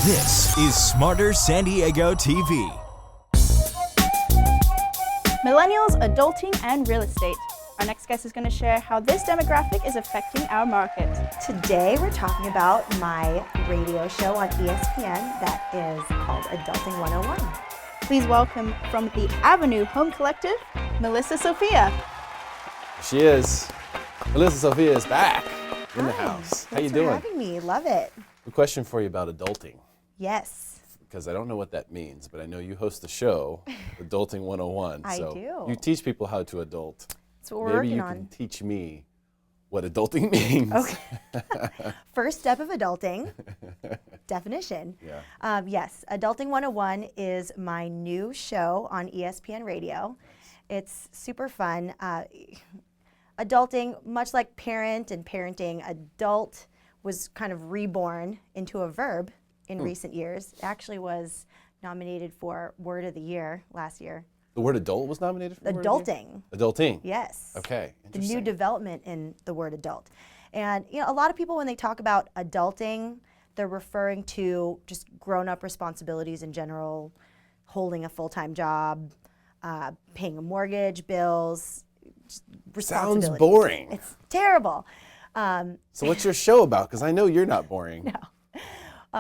This is Smarter San Diego TV. Millennials, adulting, and real estate. Our next guest is going to share how this demographic is affecting our market. Today we're talking about my radio show on ESPN that is called Adulting 101. Please welcome from the Avenue Home Collective, Melissa Sofia. She is. Melissa Sofia is back in the house. How you doing? Thanks for having me. Love it. A question for you about adulting, Yes. because I don't know what that means, but I know you host the show, Adulting 101. I so do. You teach people how to adult. That's what we're Maybe working you on. can teach me what adulting means. Okay. First step of adulting, definition. Yeah. Yes, Adulting 101 is my new show on ESPN Radio. It's super fun. Adulting, much like parent and parenting, adult was kind of reborn into a verb in recent years. It actually was nominated for Word of the Year last year. The word adult was nominated for Word of the Year? Adulting. Adulting. Yes. Okay. The new Interesting. development in the word adult. And a lot of people when they talk about adulting, they're referring to just grown-up responsibilities in general, holding a full-time job, paying a mortgage, bills, just responsibilities. Sounds boring. It's terrible. So what's your show about? Because I know you're not boring.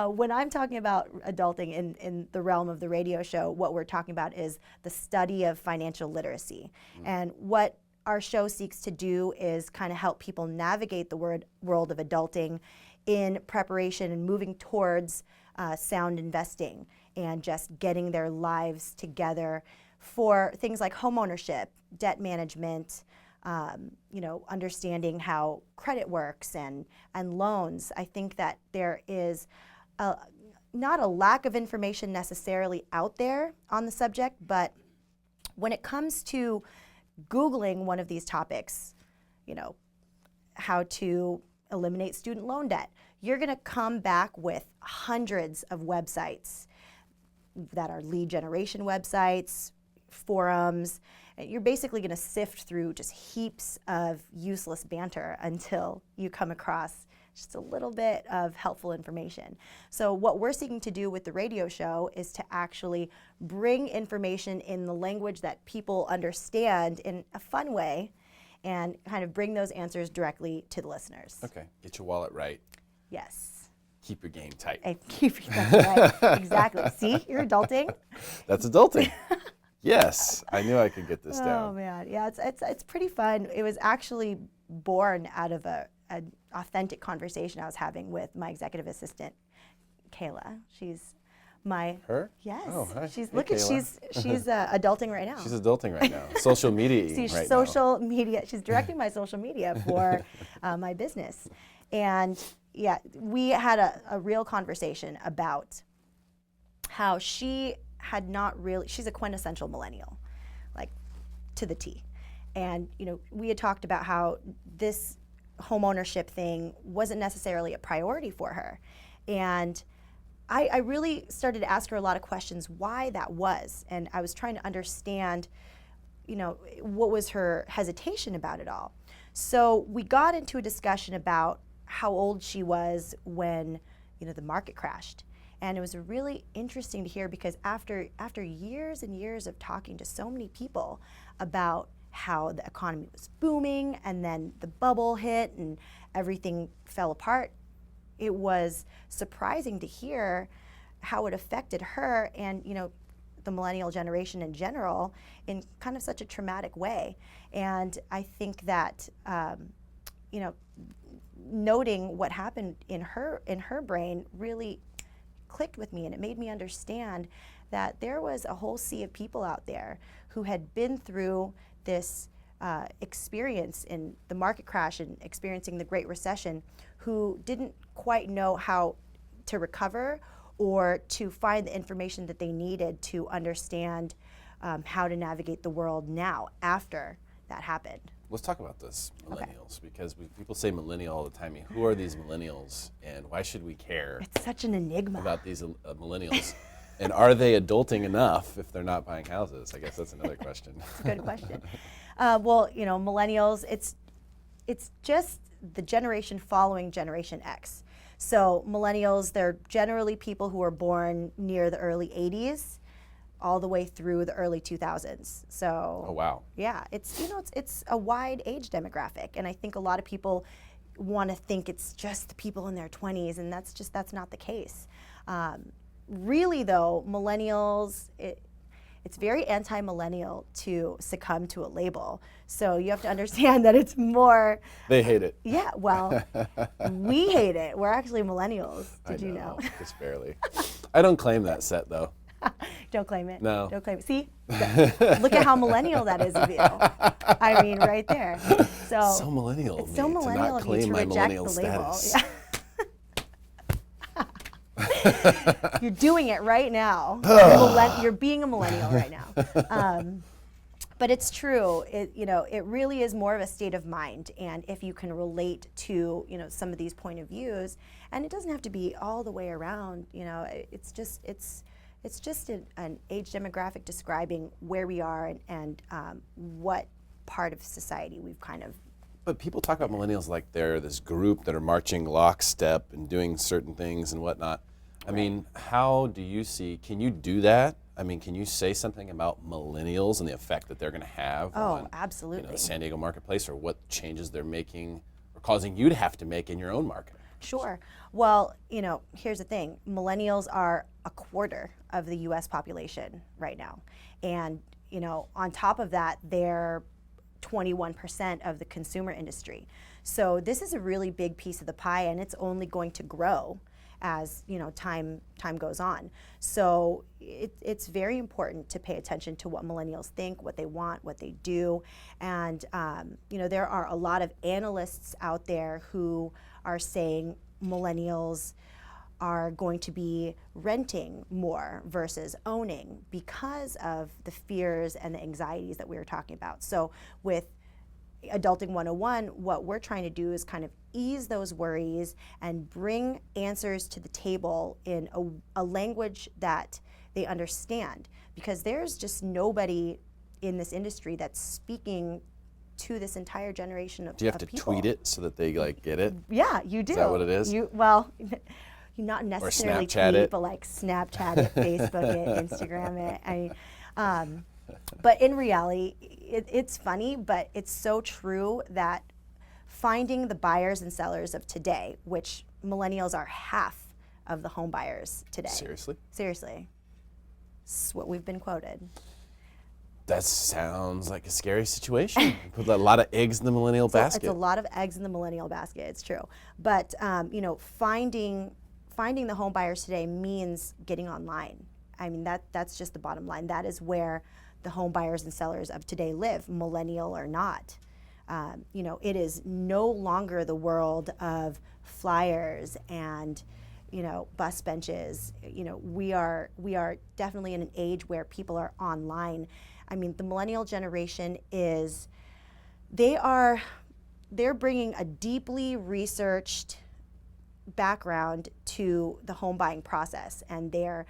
When I'm talking about adulting in the realm of the radio show, what we're talking about is the study of financial literacy. And what our show seeks to do is kind of help people navigate the world of adulting in preparation and moving towards sound investing and just getting their lives together for things like homeownership, debt management, understanding how credit works and loans. I think that there is not a lack of information necessarily out there on the subject, but when it comes to Googling one of these topics, how to eliminate student loan debt, you're going to come back with hundreds of websites that are lead generation websites, forums. You're basically going to sift through just heaps of useless banter until you come across just a little bit of helpful information. So what we're seeking to do with the radio show is to actually bring information in the language that people understand in a fun way and kind of bring those answers directly to the listeners. Okay. Get your wallet right. Yes. Keep your game tight. I keep right. Exactly. See, you're adulting. That's adulting. Yes, I knew I could get this Oh down. man, yeah, it's pretty fun. It was actually born out of an authentic conversation I was having with my executive assistant, Kayla. She's my Yes. Oh, hi. She's Hey, look at Kayla. she's adulting right now. She's adulting right now. Social media See, right social media. She's directing my social media for my business, and yeah, we had a real conversation about how she had not really. She's a quintessential millennial, like to the T, and we had talked about how this homeownership thing wasn't necessarily a priority for her, and I really started to ask her a lot of questions why that was, and I was trying to understand, what was her hesitation about it all. So we got into a discussion about how old she was when, the market crashed. And it was really interesting to hear because after years and years of talking to so many people about how the economy was booming and then the bubble hit and everything fell apart, it was surprising to hear how it affected her and, the millennial generation in general in kind of such a traumatic way. And I think that, noting what happened in her brain really clicked with me, and it made me understand that there was a whole sea of people out there who had been through this experience in the market crash and experiencing the Great Recession, who didn't quite know how to recover or to find the information that they needed to understand how to navigate the world now after that happened. Let's talk about this, millennials, because people say millennial all the time. I mean, who are these millennials, and why should we care It's such an enigma. about these millennials? And are they adulting enough if they're not buying houses? I guess that's another question. It's a good question. Well, millennials, it's just the generation following Generation X. So millennials, they're generally people who are born near the early 80s all the way through the early 2000s. So Oh, wow. yeah, it's it's a wide age demographic, and I think a lot of people want to think it's just the people in their 20s, and that's not the case. Really though, millennials, it's very anti-millennial to succumb to a label. So you have to understand that it's more. They hate it. Yeah, well, we hate it. We're actually millennials. Did you know? Just barely. I don't claim that set though. Don't claim it. No. Don't claim it. See, look at how millennial that is of you. I mean, right there. So millennial. It's so millennial to not of you claim to my reject millennial the label. status. Yeah. You're doing it right now. You're being a millennial right now. But it's true. It really is more of a state of mind, and if you can relate to some of these point of views, and it doesn't have to be all the way around. It's just an age demographic describing where we are and what part of society we've kind of. But people talk about millennials like they're this group that are marching lockstep and doing certain things and whatnot. I mean, how do you see, can you do that? I mean, can you say something about millennials and the effect that they're going to have on absolutely. The San Diego marketplace, or what changes they're making or causing you to have to make in your own market? Sure. Well, here's the thing. Millennials are a quarter of the U.S. population right now. And, on top of that, they're 21% of the consumer industry. So this is a really big piece of the pie, and it's only going to grow as time goes on. So it's very important to pay attention to what millennials think, what they want, what they do. And there are a lot of analysts out there who are saying millennials are going to be renting more versus owning because of the fears and the anxieties that we were talking about. So with Adulting 101, what we're trying to do is kind of ease those worries and bring answers to the table in a language that they understand, because there's just nobody in this industry that's speaking to this entire generation of people. Do you have to tweet it so that they get it? Yeah, you do. Is that what it is? You not necessarily Snapchat tweet, it. but like Snapchat it, Facebook it, Instagram it. I mean, but in reality, it's funny, but it's so true that finding the buyers and sellers of today, which millennials are half of the home buyers today. Seriously? Seriously. It's what we've been quoted. That sounds like a scary situation. Put a lot of eggs in the millennial basket. It's a lot of eggs in the millennial basket. It's true. But finding the home buyers today means getting online. I mean, that's just the bottom line. That is where the home buyers and sellers of today live, millennial or not. It is no longer the world of flyers and bus benches. We are definitely in an age where people are online. I mean, the millennial generation they're bringing a deeply researched background to the home buying process, and they're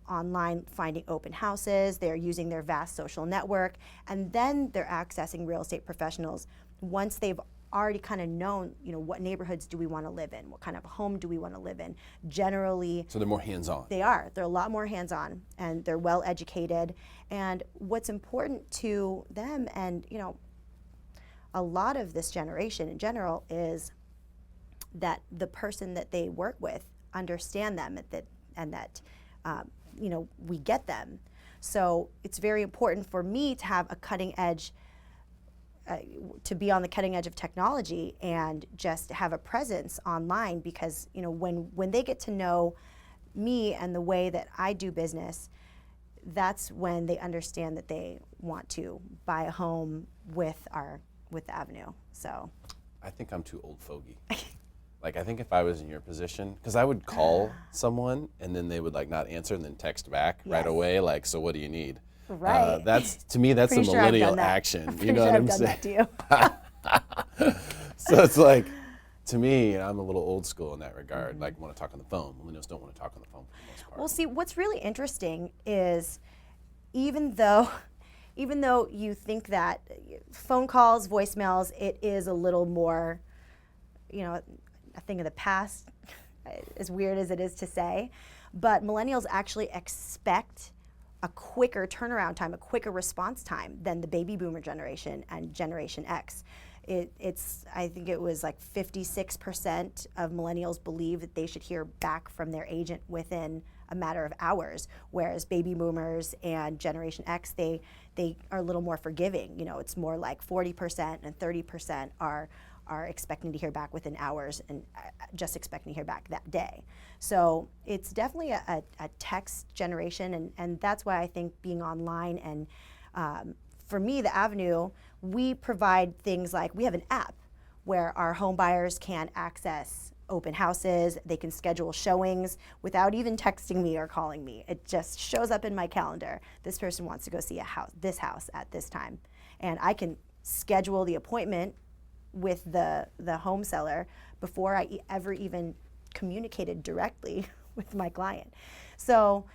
online finding open houses, they're using their vast social network, and then they're accessing real estate professionals once they've already kind of known, what neighborhoods do we want to live in, what kind of home do we want to live in. Generally, so they're more hands-on. They're a lot more hands-on, and they're well educated. And what's important to them, and a lot of this generation in general, is that the person that they work with understand them, and that we get them. So it's very important for me to have a cutting edge, to be on the cutting edge of technology and just have a presence online, because when they get to know me and the way that I do business, that's when they understand that they want to buy a home with the Avenue. So I think I'm too old fogey. Like, I think if I was in your position, because I would call someone and then they would not answer and then text back right away, so what do you need? Right. To me, that's a Pretty sure I've millennial done that. action. Pretty You know sure what I've I'm done saying? that to you. So it's to me, I'm a little old school in that regard. Want to talk on the phone. Millennials don't want to talk on the phone for the most part. Well, see, what's really interesting is even though you think that phone calls, voicemails, it is a little more, a thing of the past, as weird as it is to say, but millennials actually expect a quicker turnaround time, a quicker response time than the baby boomer generation and Generation X. I think it was like 56% of millennials believe that they should hear back from their agent within a matter of hours, whereas baby boomers and Generation X, they are a little more forgiving. You know, it's more like 40% and 30% are expecting to hear back within hours and just expecting to hear back that day. So it's definitely a text generation, and that's why I think being online and for me, the Avenue, we provide things like, we have an app where our home buyers can access open houses, they can schedule showings without even texting me or calling me. It just shows up in my calendar. This person wants to go see this house at this time. And I can schedule the appointment with the home seller before I ever even communicated directly with my client. So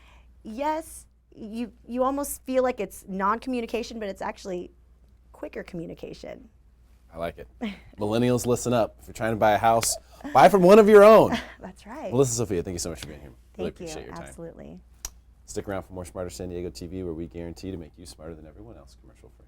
yes, you almost feel like it's non-communication, but it's actually quicker communication. I like it. Millennials, listen up. If you're trying to buy a house, buy from one of your own. That's right. Melissa Sofia, thank you so much for being here. Really Thank you. appreciate your time. Absolutely. Stick around for more Smarter San Diego TV, where we guarantee to make you smarter than everyone else, commercial free.